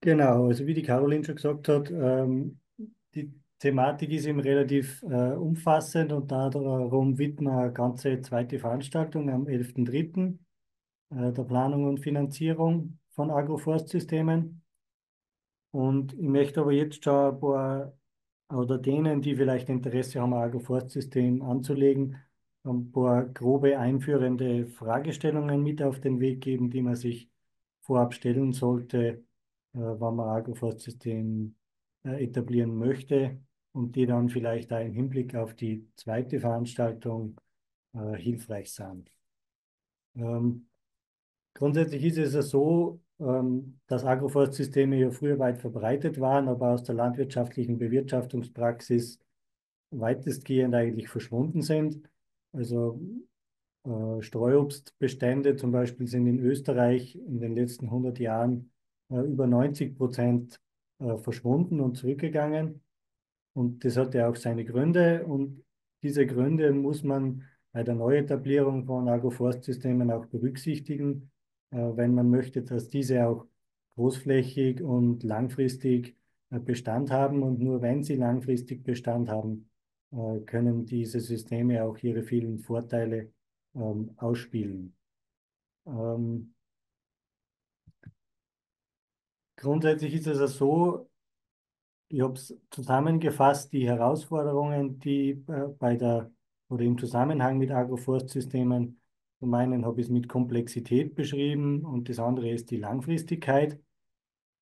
Genau, also wie die Caroline schon gesagt hat, die Thematik ist eben relativ umfassend und darum widmen wir eine ganze zweite Veranstaltung am 11.03. Der Planung und Finanzierung von Agroforstsystemen. Und ich möchte aber jetzt schon ein paar, oder denen, die vielleicht Interesse haben, ein Agroforstsystem anzulegen, ein paar grobe einführende Fragestellungen mit auf den Weg geben, die man sich vorab stellen sollte, wenn man ein Agroforstsystem etablieren möchte und die dann vielleicht auch im Hinblick auf die zweite Veranstaltung hilfreich sind. Ähm, Grundsätzlich ist es ja so, dass Agroforstsysteme ja früher weit verbreitet waren, aber aus der landwirtschaftlichen Bewirtschaftungspraxis weitestgehend eigentlich verschwunden sind. Also Streuobstbestände zum Beispiel sind in Österreich in den letzten 100 Jahren über 90% verschwunden und zurückgegangen. Und das hat ja auch seine Gründe. Und diese Gründe muss man bei der Neuetablierung von Agroforstsystemen auch berücksichtigen, wenn man möchte, dass diese auch großflächig und langfristig Bestand haben. Und nur wenn sie langfristig Bestand haben, können diese Systeme auch ihre vielen Vorteile ausspielen. Ähm, Grundsätzlich ist es ja so, ich habe es zusammengefasst, die Herausforderungen, die bei der oder im Zusammenhang mit Agroforstsystemen, zum einen habe ich es mit Komplexität beschrieben und das andere ist die Langfristigkeit.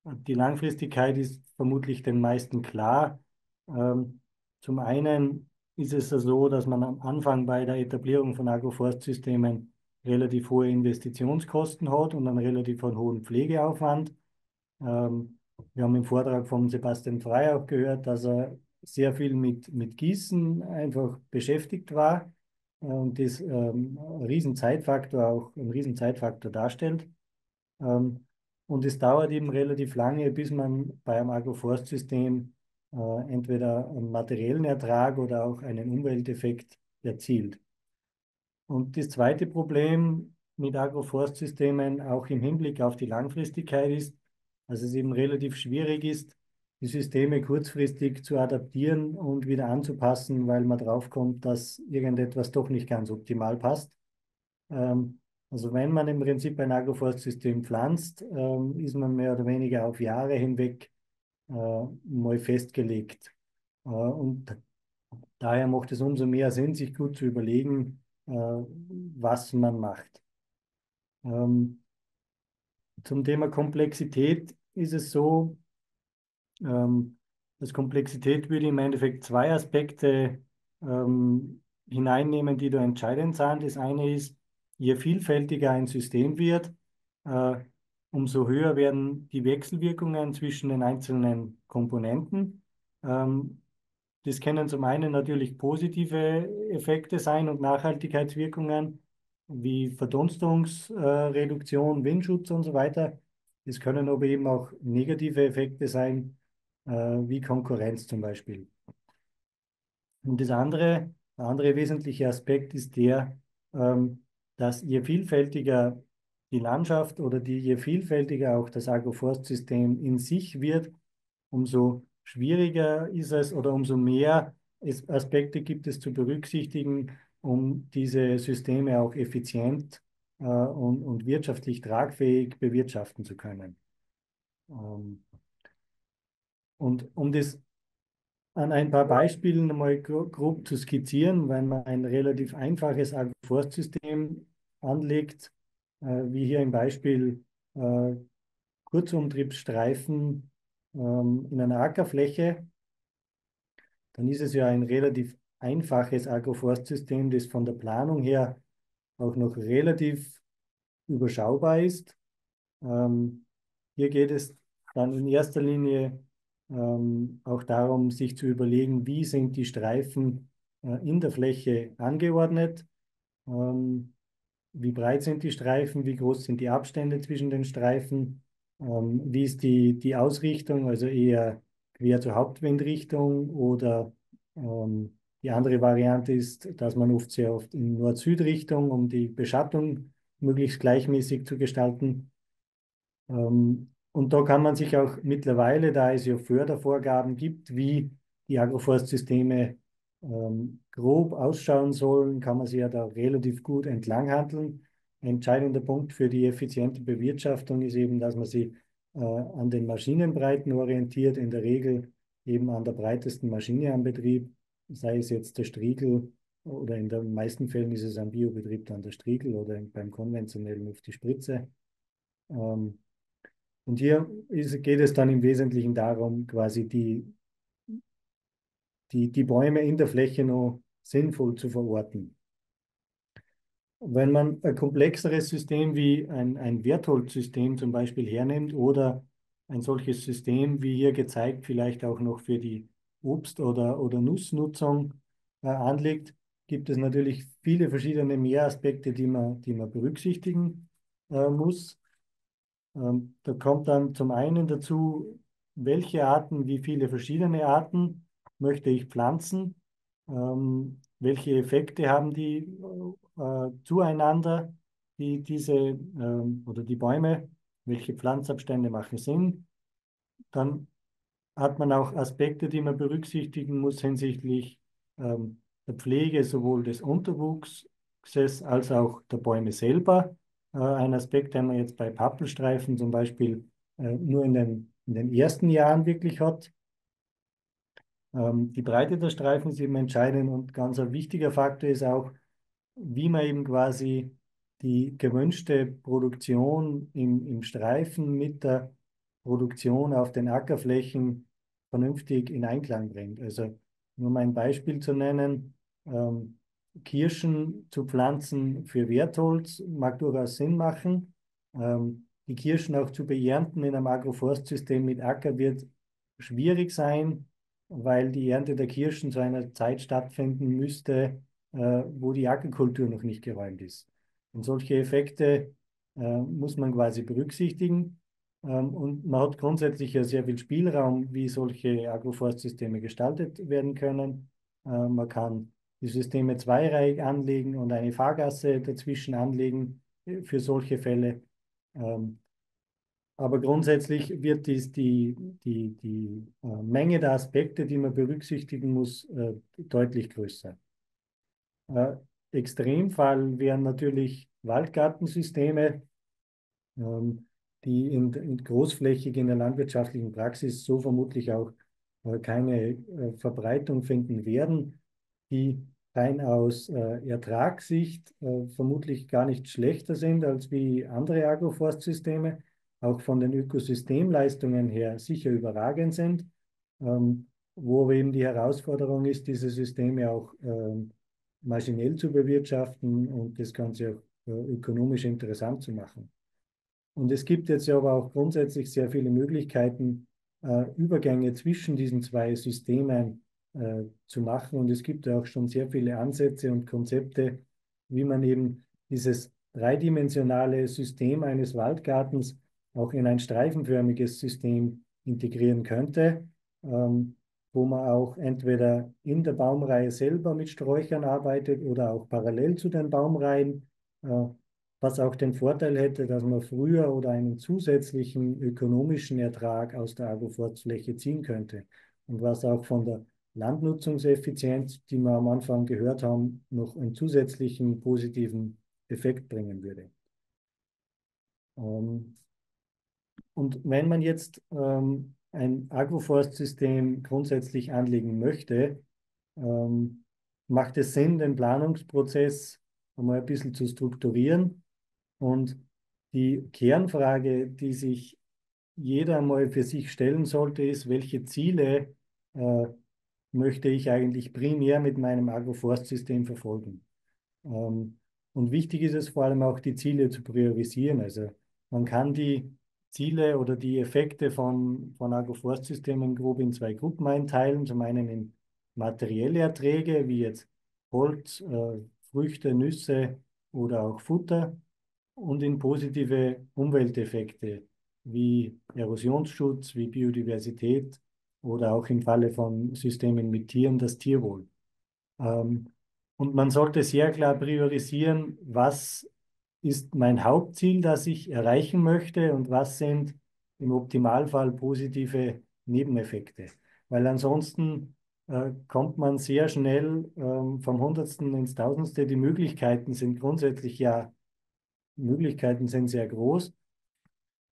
Die Langfristigkeit ist vermutlich den meisten klar. Ähm, Zum einen ist es ja so, dass man am Anfang bei der Etablierung von Agroforstsystemen relativ hohe Investitionskosten hat und einen relativ hohen Pflegeaufwand. Wir haben im Vortrag von Sebastian Frey auch gehört, dass er sehr viel mit Gießen einfach beschäftigt war und das ein Riesenzeitfaktor auch ein Riesenzeitfaktor darstellt. Ähm, und es dauert eben relativ lange, bis man bei einem Agroforstsystem entweder einen materiellen Ertrag oder auch einen Umwelteffekt erzielt. Und das zweite Problem mit Agroforstsystemen, auch im Hinblick auf die Langfristigkeit, ist, dass es eben relativ schwierig ist, die Systeme kurzfristig zu adaptieren und wieder anzupassen, weil man draufkommt, dass irgendetwas doch nicht ganz optimal passt. Also wenn man im Prinzip ein Agroforstsystem pflanzt, ist man mehr oder weniger auf Jahre hinweg mal festgelegt. Und daher macht es umso mehr Sinn, sich gut zu überlegen, was man macht. Ähm, Zum Thema Komplexität ist es so, ähm, dass Komplexität würde im Endeffekt zwei Aspekte hineinnehmen, die da entscheidend sind. Das eine ist, je vielfältiger ein System wird, äh, umso höher werden die Wechselwirkungen zwischen den einzelnen Komponenten. Ähm, Das können zum einen natürlich positive Effekte sein und Nachhaltigkeitswirkungen wie Verdunstungsreduktion, Windschutz und so weiter. Es können aber eben auch negative Effekte sein, wie Konkurrenz zum Beispiel. Und der andere wesentliche Aspekt ist der, dass je vielfältiger die Landschaft oder je vielfältiger auch das Agroforstsystem in sich wird, umso schwieriger ist es oder umso mehr Aspekte gibt es zu berücksichtigen, um diese Systeme auch effizient und wirtschaftlich tragfähig bewirtschaften zu können. Ähm, und um das an ein paar Beispielen mal grob zu skizzieren, wenn man ein relativ einfaches Agroforstsystem anlegt, wie hier im Beispiel äh, Kurzumtriebsstreifen in einer Ackerfläche, dann ist es ja ein relativ einfaches Agroforstsystem, das von der Planung her auch noch relativ überschaubar ist. Ähm, Hier geht es dann in erster Linie auch darum, sich zu überlegen, wie sind die Streifen in der Fläche angeordnet, ähm, wie breit sind die Streifen, wie groß sind die Abstände zwischen den Streifen, wie ist die Ausrichtung, also eher quer zur Hauptwindrichtung oder die andere Variante ist, dass man oft sehr oft in Nord-Süd-Richtung, um die Beschattung möglichst gleichmäßig zu gestalten. Und da kann man sich auch mittlerweile, da es ja Fördervorgaben gibt, wie die Agroforstsysteme grob ausschauen sollen, kann man sich ja da relativ gut entlanghandeln. Ein entscheidender Punkt für die effiziente Bewirtschaftung ist eben, dass man sich an den Maschinenbreiten orientiert, in der Regel eben an der breitesten Maschine am Betrieb, sei es jetzt der Striegel oder in den meisten Fällen ist es am Biobetrieb dann der Striegel oder beim konventionellen auf die Spritze. Ähm, und hier geht es dann im Wesentlichen darum, quasi die Bäume in der Fläche noch sinnvoll zu verorten. Wenn man ein komplexeres System wie ein Wertholzsystem zum Beispiel hernimmt oder ein solches System wie hier gezeigt, vielleicht auch noch für die Obst- oder Nussnutzung anlegt, gibt es natürlich viele verschiedene Mehraspekte, die man berücksichtigen muss. Da kommt dann zum einen dazu, welche Arten, wie viele verschiedene Arten möchte ich pflanzen, welche Effekte haben die zueinander, oder die Bäume, welche Pflanzabstände machen Sinn. Dann hat man auch Aspekte, die man berücksichtigen muss hinsichtlich der Pflege sowohl des Unterwuchses als auch der Bäume selber. Ein Aspekt, den man jetzt bei Pappelstreifen zum Beispiel nur in den ersten Jahren wirklich hat. Die Breite der Streifen ist eben entscheidend und ganz ein wichtiger Faktor ist auch, wie man eben quasi die gewünschte Produktion im Streifen mit der Produktion auf den Ackerflächen vernünftig in Einklang bringt. Also nur um ein Beispiel zu nennen, Kirschen zu pflanzen für Wertholz mag durchaus Sinn machen. Die Kirschen auch zu beernten in einem Agroforstsystem mit Acker wird schwierig sein, weil die Ernte der Kirschen zu einer Zeit stattfinden müsste, wo die Ackerkultur noch nicht geräumt ist. Und solche Effekte muss man quasi berücksichtigen. Und man hat grundsätzlich ja sehr viel Spielraum, wie solche Agroforstsysteme gestaltet werden können. Man kann die Systeme zweireihig anlegen und eine Fahrgasse dazwischen anlegen für solche Fälle. Ähm, aber grundsätzlich wird die Menge der Aspekte, die man berücksichtigen muss, deutlich größer. Äh, Extremfall wären natürlich Waldgartensysteme, ähm, die großflächig in der landwirtschaftlichen Praxis so vermutlich auch keine Verbreitung finden werden, die rein aus Ertragssicht vermutlich gar nicht schlechter sind als wie andere Agroforstsysteme, auch von den Ökosystemleistungen her sicher überragend sind, wo eben die Herausforderung ist, diese Systeme auch maschinell zu bewirtschaften und das Ganze auch ökonomisch interessant zu machen. Und es gibt jetzt ja aber auch grundsätzlich sehr viele Möglichkeiten, Übergänge zwischen diesen zwei Systemen zu machen. Und es gibt ja auch schon sehr viele Ansätze und Konzepte, wie man eben dieses dreidimensionale System eines Waldgartens auch in ein streifenförmiges System integrieren könnte, wo man auch entweder in der Baumreihe selber mit Sträuchern arbeitet oder auch parallel zu den Baumreihen, was auch den Vorteil hätte, dass man früher oder einen zusätzlichen ökonomischen Ertrag aus der Agroforstfläche ziehen könnte und was auch von der Landnutzungseffizienz, die wir am Anfang gehört haben, noch einen zusätzlichen positiven Effekt bringen würde. Ähm, und wenn man jetzt ein Agroforstsystem grundsätzlich anlegen möchte, macht es Sinn, den Planungsprozess einmal ein bisschen zu strukturieren. Und die Kernfrage, die sich jeder mal für sich stellen sollte, ist, welche Ziele äh, möchte ich eigentlich primär mit meinem Agroforstsystem verfolgen? Ähm, und wichtig ist es vor allem auch, die Ziele zu priorisieren. Also man kann die Ziele oder die Effekte von Agroforstsystemen grob in zwei Gruppen einteilen. Zum einen in materielle Erträge, wie jetzt Holz, Früchte, Nüsse oder auch Futter und in positive Umwelteffekte wie Erosionsschutz, wie Biodiversität oder auch im Falle von Systemen mit Tieren das Tierwohl. Ähm, und man sollte sehr klar priorisieren, was ist mein Hauptziel, das ich erreichen möchte und was sind im Optimalfall positive Nebeneffekte. Weil ansonsten kommt man sehr schnell vom Hundertsten ins Tausendste. Die Möglichkeiten sind grundsätzlich ja, Möglichkeiten sind sehr groß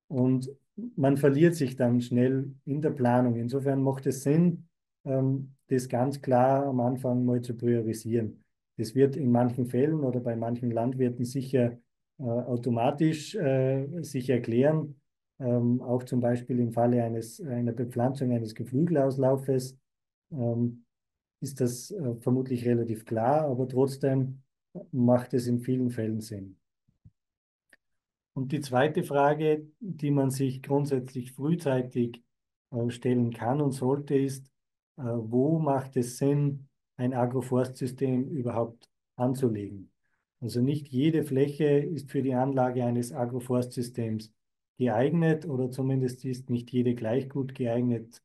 und man verliert sich dann schnell in der Planung. Insofern macht es Sinn, das ganz klar am Anfang mal zu priorisieren. Das wird in manchen Fällen oder bei manchen Landwirten sicher automatisch sich erklären. Auch zum Beispiel im Falle einer Bepflanzung eines Geflügelauslaufes ähm, ist das vermutlich relativ klar, aber trotzdem macht es in vielen Fällen Sinn. Und die zweite Frage, die man sich grundsätzlich frühzeitig stellen kann und sollte, ist, wo macht es Sinn, ein Agroforstsystem überhaupt anzulegen? Also nicht jede Fläche ist für die Anlage eines Agroforstsystems geeignet oder zumindest ist nicht jede gleich gut geeignet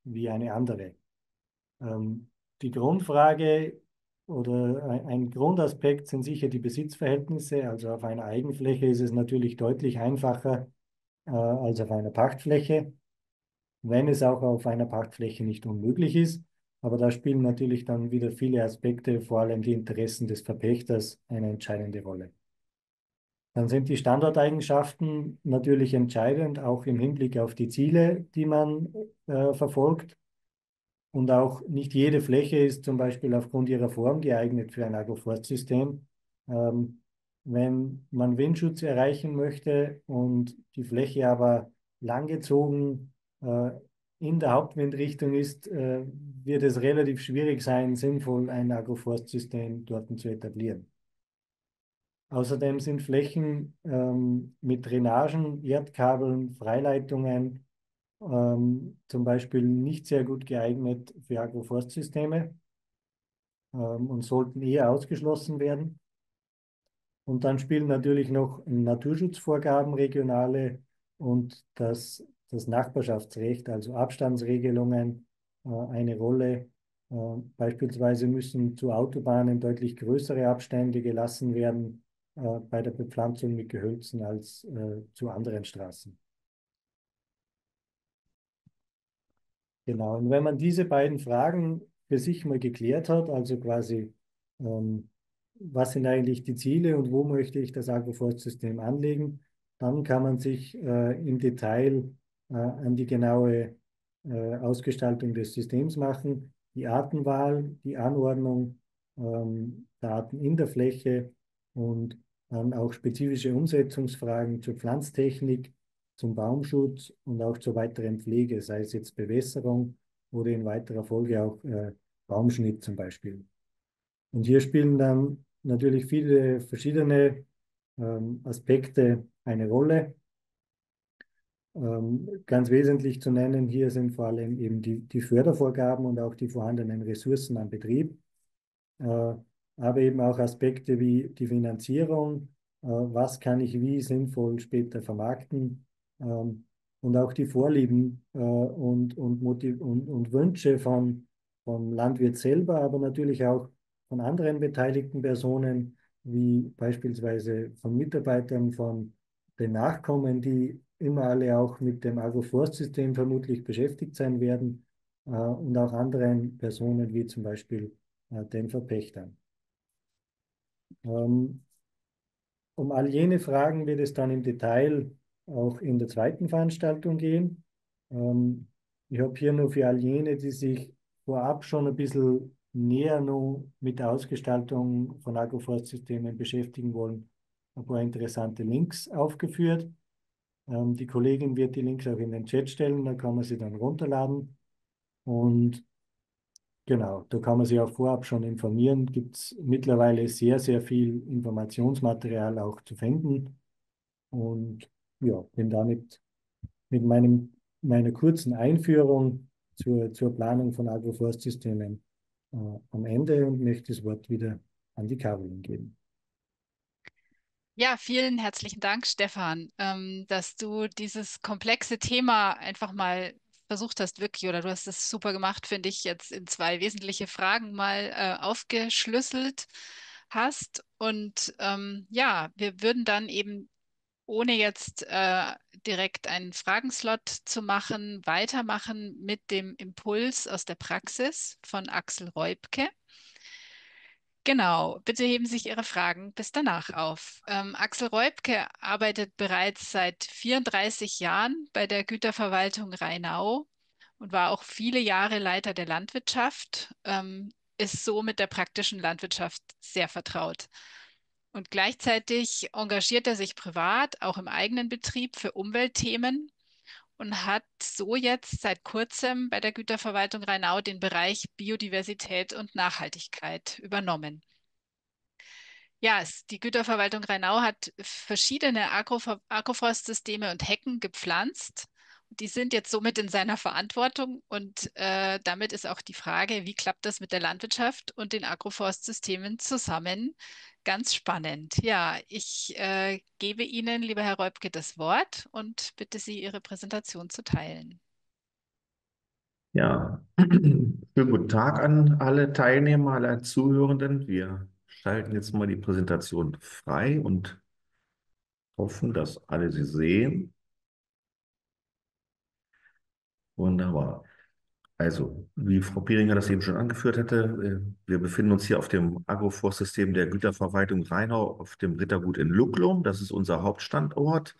wie eine andere. Die Grundfrage oder ein Grundaspekt sind sicher die Besitzverhältnisse. Also auf einer Eigenfläche ist es natürlich deutlich einfacher als auf einer Pachtfläche, wenn es auch auf einer Pachtfläche nicht unmöglich ist. Aber da spielen natürlich dann wieder viele Aspekte, vor allem die Interessen des Verpächters, eine entscheidende Rolle. Dann sind die Standorteigenschaften natürlich entscheidend, auch im Hinblick auf die Ziele, die man verfolgt. Und auch nicht jede Fläche ist zum Beispiel aufgrund ihrer Form geeignet für ein Agroforstsystem. Ähm, wenn man Windschutz erreichen möchte und die Fläche aber langgezogen in der Hauptwindrichtung ist, wird es relativ schwierig sein, sinnvoll ein Agroforstsystem dort zu etablieren. Außerdem sind Flächen mit Drainagen, Erdkabeln, Freileitungen zum Beispiel nicht sehr gut geeignet für Agroforstsysteme und sollten eher ausgeschlossen werden. Und dann spielen natürlich noch Naturschutzvorgaben, regionale und das Nachbarschaftsrecht, also Abstandsregelungen, eine Rolle. Beispielsweise müssen zu Autobahnen deutlich größere Abstände gelassen werden bei der Bepflanzung mit Gehölzen als zu anderen Straßen. Genau, und wenn man diese beiden Fragen für sich mal geklärt hat, also quasi, ähm, was sind eigentlich die Ziele und wo möchte ich das Agroforstsystem anlegen, dann kann man sich im Detail an die genaue Ausgestaltung des Systems machen, die Artenwahl, die Anordnung der Arten in der Fläche und dann auch spezifische Umsetzungsfragen zur Pflanztechnik, zum Baumschutz und auch zur weiteren Pflege, sei es jetzt Bewässerung oder in weiterer Folge auch Baumschnitt zum Beispiel. Und hier spielen dann natürlich viele verschiedene Aspekte eine Rolle. Ganz wesentlich zu nennen hier sind vor allem eben die Fördervorgaben und auch die vorhandenen Ressourcen am Betrieb, aber eben auch Aspekte wie die Finanzierung, was kann ich wie sinnvoll später vermarkten, und auch die Vorlieben und Wünsche vom Landwirt selber, aber natürlich auch von anderen beteiligten Personen, wie beispielsweise von Mitarbeitern, von den Nachkommen, die immer alle auch mit dem Agroforstsystem vermutlich beschäftigt sein werden, und auch anderen Personen, wie zum Beispiel den Verpächtern. Um all jene Fragen wird es dann im Detail auch in der zweiten Veranstaltung gehen. Ich habe hier nur für all jene, die sich vorab schon ein bisschen näher noch mit der Ausgestaltung von Agroforstsystemen beschäftigen wollen, ein paar interessante Links aufgeführt. Die Kollegin wird die Links auch in den Chat stellen, da kann man sie dann runterladen. Und genau, da kann man sich auch vorab schon informieren. Gibt es mittlerweile sehr, sehr viel Informationsmaterial auch zu finden. Und ja, bin damit mit meiner kurzen Einführung zur Planung von Agroforstsystemen am Ende und möchte das Wort wieder an die Caroline geben. Ja, vielen herzlichen Dank, Stefan, dass du dieses komplexe Thema einfach mal versucht hast, wirklich, oder du hast es super gemacht, finde ich, jetzt in zwei wesentliche Fragen mal aufgeschlüsselt hast. Und ja, wir würden dann eben ohne jetzt direkt einen Fragenslot zu machen, weitermachen mit dem Impuls aus der Praxis von Axel Reubke. Genau, bitte heben sich Ihre Fragen bis danach auf. Axel Reubke arbeitet bereits seit 34 Jahren bei der Güterverwaltung Rheinau und war auch viele Jahre Leiter der Landwirtschaft, ist so mit der praktischen Landwirtschaft sehr vertraut. Und gleichzeitig engagiert er sich privat, auch im eigenen Betrieb, für Umweltthemen und hat so jetzt seit kurzem bei der Güterverwaltung Rheinau den Bereich Biodiversität und Nachhaltigkeit übernommen. Ja, die Güterverwaltung Rheinau hat verschiedene Agroforstsysteme und Hecken gepflanzt. Die sind jetzt somit in seiner Verantwortung und damit ist auch die Frage, wie klappt das mit der Landwirtschaft und den Agroforstsystemen zusammen? Ganz spannend. Ja, ich gebe Ihnen, lieber Herr Reubke, das Wort und bitte Sie, Ihre Präsentation zu teilen. Ja, schönen guten Tag an alle Teilnehmer, alle Zuhörenden. Wir schalten jetzt mal die Präsentation frei und hoffen, dass alle sie sehen. Wunderbar. Also, wie Frau Pieringer das eben schon angeführt hatte, wir befinden uns hier auf dem Agroforstsystem der Güterverwaltung Rheinau auf dem Rittergut in Lucklum. Das ist unser Hauptstandort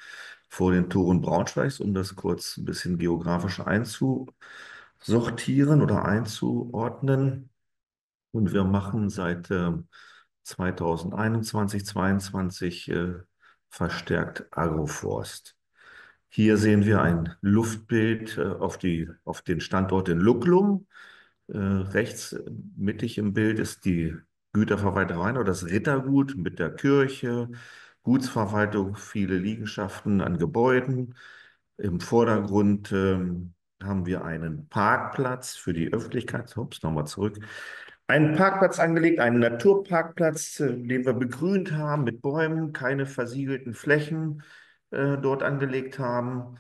vor den Toren Braunschweigs, um das kurz ein bisschen geografisch einzusortieren oder einzuordnen. Und wir machen seit 2021, 2022 verstärkt Agroforst. Hier sehen wir ein Luftbild auf den Standort in Lucklum. Rechts mittig im Bild ist die Güterverwaltung Rheinau, das Rittergut mit der Kirche, Gutsverwaltung, viele Liegenschaften an Gebäuden. Im Vordergrund haben wir einen Parkplatz für die Öffentlichkeit. Ups, nochmal zurück. Einen Parkplatz angelegt, einen Naturparkplatz, den wir begrünt haben mit Bäumen, keine versiegelten Flächen dort angelegt haben,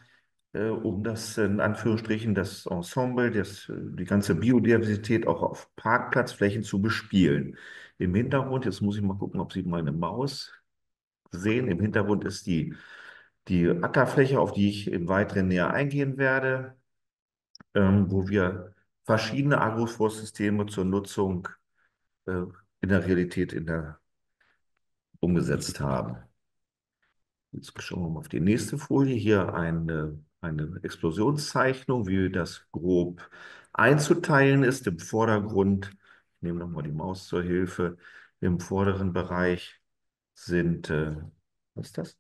um das in Anführungsstrichen das Ensemble, die ganze Biodiversität auch auf Parkplatzflächen zu bespielen. Im Hintergrund, jetzt muss ich mal gucken, ob Sie meine Maus sehen, im Hintergrund ist die Ackerfläche, auf die ich im Weiteren näher eingehen werde, wo wir verschiedene Agroforstsysteme zur Nutzung äh, in der Realität umgesetzt haben. Jetzt schauen wir mal auf die nächste Folie. Hier eine Explosionszeichnung, wie das grob einzuteilen ist. Im Vordergrund, ich nehme nochmal die Maus zur Hilfe, im vorderen Bereich sind, was ist das?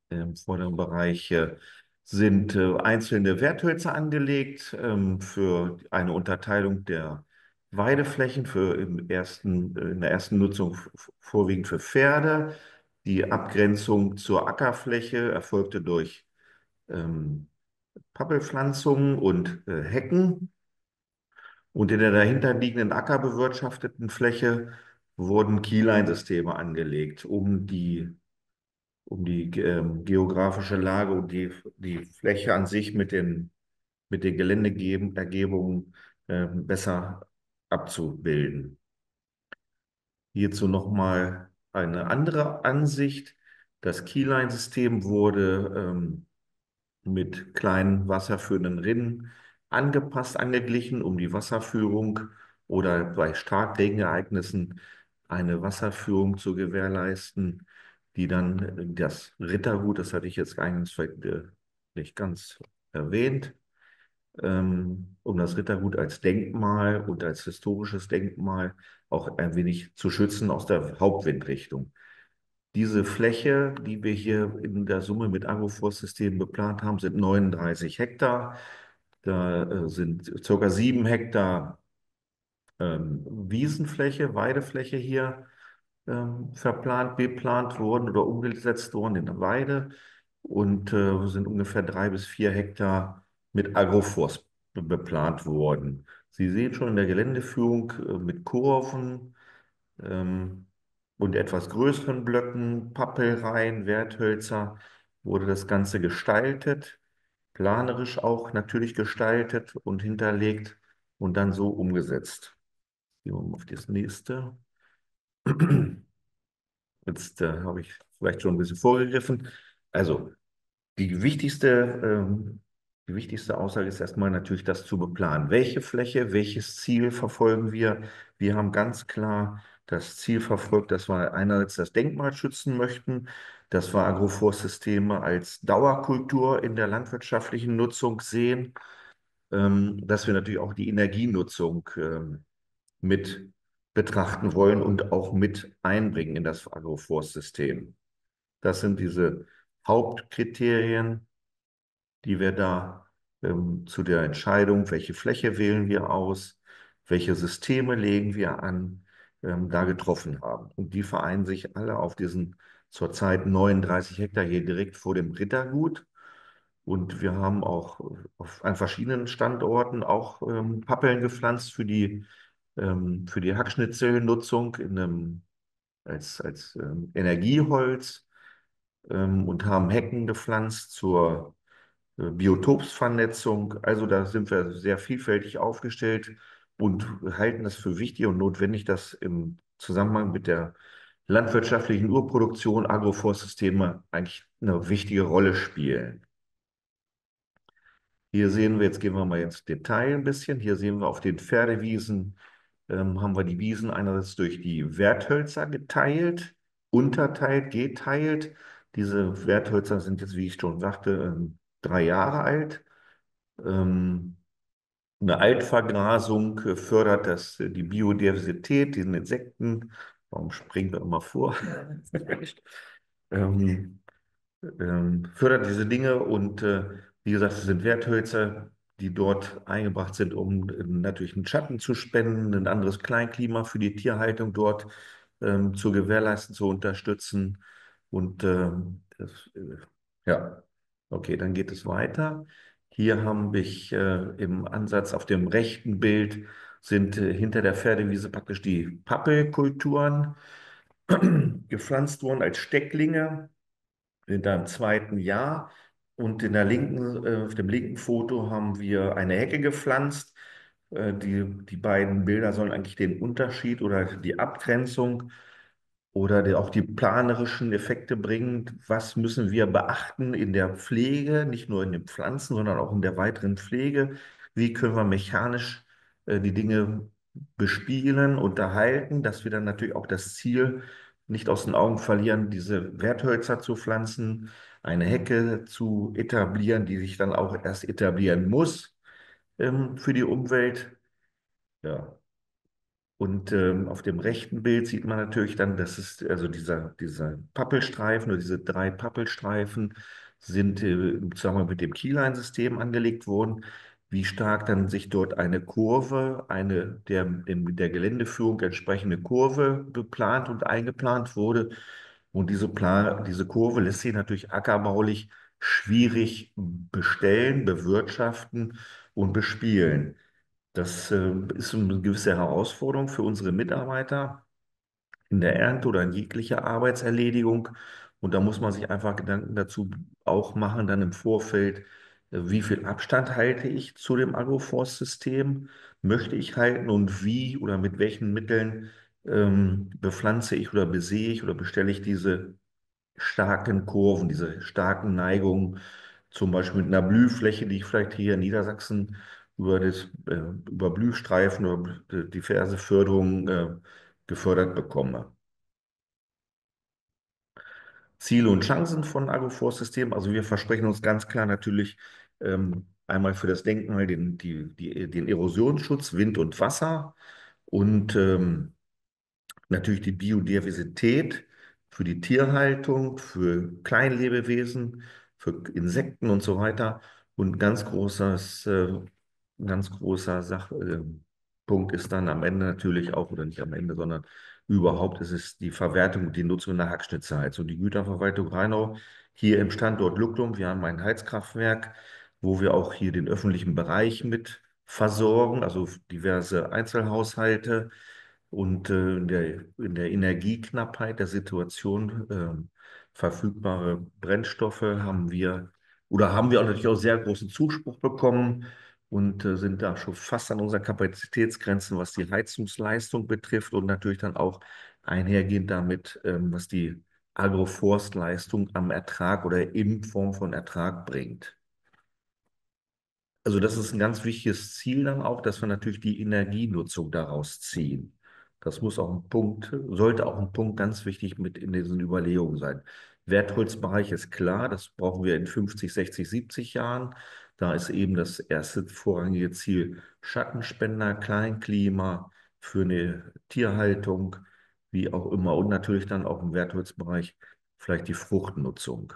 Im vorderen Bereich sind einzelne Werthölzer angelegt für eine Unterteilung der Weideflächen in der ersten Nutzung vorwiegend für Pferde. Die Abgrenzung zur Ackerfläche erfolgte durch ähm, Pappelpflanzungen und Hecken. Und in der dahinterliegenden ackerbewirtschafteten Fläche wurden Keyline-Systeme angelegt, um die geografische Lage und die Fläche an sich mit den Geländeergebungen besser abzubilden. Hierzu nochmal eine andere Ansicht. Das Keyline-System wurde mit kleinen wasserführenden Rinnen angepasst, angeglichen, um die Wasserführung oder bei Starkregenereignissen eine Wasserführung zu gewährleisten, die dann das Rittergut, das hatte ich jetzt eingangs vielleicht nicht ganz erwähnt, um das Rittergut als Denkmal und als historisches Denkmal auch ein wenig zu schützen aus der Hauptwindrichtung. Diese Fläche, die wir hier in der Summe mit Agroforstsystemen geplant haben, sind 39 Hektar. Da sind ca. 7 Hektar Wiesenfläche, Weidefläche hier verplant, beplant worden oder umgesetzt worden in der Weide und sind ungefähr 3 bis 4 Hektar mit Agroforst beplant worden. Sie sehen schon in der Geländeführung mit Kurven ähm, und etwas größeren Blöcken, Pappelreihen, Werthölzer wurde das Ganze gestaltet, planerisch auch natürlich gestaltet und hinterlegt und dann so umgesetzt. Gehen wir mal auf das nächste. Jetzt habe ich vielleicht schon ein bisschen vorgegriffen. Also die wichtigste Aussage ist erstmal natürlich das zu beplanen. Welche Fläche, welches Ziel verfolgen wir? Wir haben ganz klar das Ziel verfolgt, dass wir einerseits das Denkmal schützen möchten, dass wir Agroforstsysteme als Dauerkultur in der landwirtschaftlichen Nutzung sehen, dass wir natürlich auch die Energienutzung mit betrachten wollen und auch mit einbringen in das Agroforstsystem. Das sind diese Hauptkriterien, die wir da zu der Entscheidung, welche Fläche wählen wir aus, welche Systeme legen wir an, da getroffen haben. Und die vereinen sich alle auf diesen zurzeit 39 Hektar hier direkt vor dem Rittergut. Und wir haben auch an verschiedenen Standorten auch Pappeln gepflanzt für die Hackschnitzelnutzung als Energieholz und haben Hecken gepflanzt zur Biotopsvernetzung. Also da sind wir sehr vielfältig aufgestellt und halten es für wichtig und notwendig, dass im Zusammenhang mit der landwirtschaftlichen Urproduktion Agroforstsysteme eigentlich eine wichtige Rolle spielen. Hier sehen wir, jetzt gehen wir mal ins Detail ein bisschen. Hier sehen wir auf den Pferdewiesen, haben wir die Wiesen einerseits durch die Werthölzer geteilt, unterteilt, geteilt. Diese Werthölzer sind jetzt, wie ich schon sagte, 3 Jahre alt. Ähm, Eine Altvergrasung fördert die Biodiversität, diesen Insekten. Warum springen wir immer vor? ähm, Fördert diese Dinge und wie gesagt, es sind Werthölzer, die dort eingebracht sind, um natürlich einen Schatten zu spenden, ein anderes Kleinklima für die Tierhaltung dort zu gewährleisten, zu unterstützen. Und ja, okay, dann geht es weiter. Hier habe ich im Ansatz auf dem rechten Bild sind hinter der Pferdewiese praktisch die Pappelkulturen gepflanzt worden als Stecklinge sind da im zweiten Jahr. Und auf dem linken Foto haben wir eine Hecke gepflanzt. Die beiden Bilder sollen eigentlich den Unterschied oder die Abgrenzung oder auch die planerischen Effekte bringen. Was müssen wir beachten in der Pflege, nicht nur in den Pflanzen, sondern auch in der weiteren Pflege? Wie können wir mechanisch die Dinge bespielen, unterhalten, dass wir dann natürlich auch das Ziel nicht aus den Augen verlieren, diese Werthölzer zu pflanzen, eine Hecke zu etablieren, die sich dann auch erst etablieren muss für die Umwelt. Ja. Und auf dem rechten Bild sieht man natürlich dann, dass es, also dieser Pappelstreifen oder diese 3 Pappelstreifen sind im Zusammenhang mit dem Keyline-System angelegt worden. Wie stark dann sich dort eine Kurve, in der Geländeführung entsprechende Kurve beplant und eingeplant wurde. Und diese Kurve lässt sich natürlich ackerbaulich schwierig bestellen, bewirtschaften und bespielen. Das ist eine gewisse Herausforderung für unsere Mitarbeiter in der Ernte oder in jeglicher Arbeitserledigung. Und da muss man sich einfach Gedanken dazu auch machen, dann im Vorfeld, wie viel Abstand halte ich zu dem Agroforstsystem, möchte ich halten und wie oder mit welchen Mitteln bepflanze ich oder besehe ich oder bestelle ich diese starken Kurven, diese starken Neigungen, zum Beispiel mit einer Blühfläche, die ich vielleicht hier in Niedersachsen über Blühstreifen oder diverse Förderungen gefördert bekomme. Ziele und Chancen von Agroforstsystemen. Also wir versprechen uns ganz klar natürlich einmal für das Denkmal den Erosionsschutz, Wind und Wasser und natürlich die Biodiversität für die Tierhaltung, für Kleinlebewesen, für Insekten und so weiter. Und ganz großer Punkt ist dann am Ende natürlich auch, oder nicht am Ende, sondern überhaupt ist es die Verwertung und die Nutzung der Hackschnittsheiz. Und die Güterverwaltung Rheinau hier im Standort Lucklum, wir haben ein Heizkraftwerk, wo wir auch hier den öffentlichen Bereich mit versorgen, also diverse Einzelhaushalte. Und in der Energieknappheit der Situation verfügbare Brennstoffe haben wir auch natürlich auch sehr großen Zuspruch bekommen und sind da schon fast an unseren Kapazitätsgrenzen, was die Heizungsleistung betrifft und natürlich dann auch einhergehend damit, was die Agroforstleistung am Ertrag oder in Form von Ertrag bringt. Also das ist ein ganz wichtiges Ziel dann auch, dass wir natürlich die Energienutzung daraus ziehen. Das muss auch ein Punkt, sollte auch ein Punkt ganz wichtig mit in diesen Überlegungen sein. Wertholzbereich ist klar, das brauchen wir in 50, 60, 70 Jahren. Da ist eben das erste vorrangige Ziel Schattenspender, Kleinklima für eine Tierhaltung, wie auch immer. Und natürlich dann auch im Wertholzbereich vielleicht die Fruchtnutzung.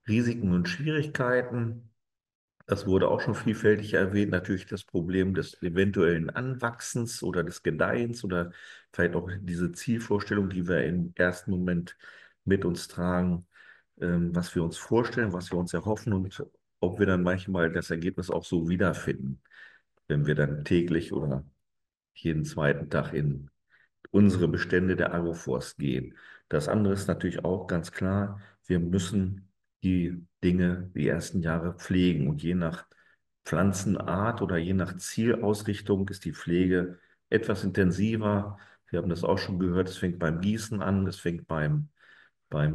Risiken und Schwierigkeiten. Das wurde auch schon vielfältig erwähnt. Natürlich das Problem des eventuellen Anwachsens oder des Gedeihens oder vielleicht auch diese Zielvorstellung, die wir im ersten Moment mit uns tragen, was wir uns vorstellen, was wir uns erhoffen und ob wir dann manchmal das Ergebnis auch so wiederfinden, wenn wir dann täglich oder jeden zweiten Tag in unsere Bestände der Agroforst gehen. Das andere ist natürlich auch ganz klar, wir müssen die Dinge die ersten Jahre pflegen und je nach Pflanzenart oder je nach Zielausrichtung ist die Pflege etwas intensiver. Wir haben das auch schon gehört, es fängt beim Gießen an, es fängt beim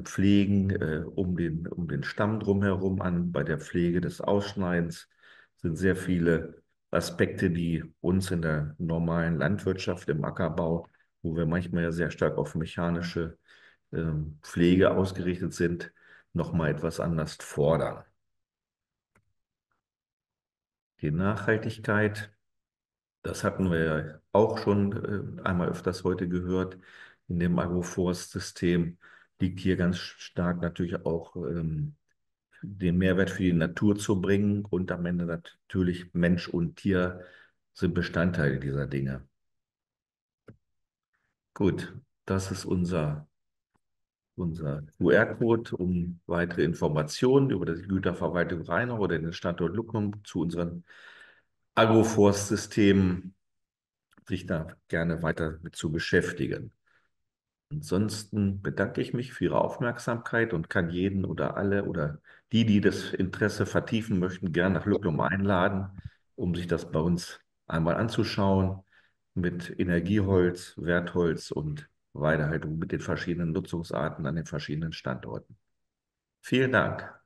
Pflegen um den Stamm drumherum an, bei der Pflege des Ausschneidens sind sehr viele Aspekte, die uns in der normalen Landwirtschaft, im Ackerbau, wo wir manchmal ja sehr stark auf mechanische Pflege ausgerichtet sind, nochmal etwas anders fordern. Die Nachhaltigkeit, das hatten wir ja auch schon einmal öfters heute gehört, in dem Agroforstsystem liegt hier ganz stark natürlich auch den Mehrwert für die Natur zu bringen und am Ende natürlich Mensch und Tier sind Bestandteile dieser Dinge. Gut, das ist unser QR-Code, um weitere Informationen über die Güterverwaltung Rheinau oder den Standort Luckenum zu unseren Agroforstsystemen sich da gerne weiter mit zu beschäftigen. Ansonsten bedanke ich mich für Ihre Aufmerksamkeit und kann jeden oder alle oder die das Interesse vertiefen möchten, gerne nach Luckenum einladen, um sich das bei uns einmal anzuschauen mit Energieholz, Wertholz und Weidehaltung mit den verschiedenen Nutzungsarten an den verschiedenen Standorten. Vielen Dank.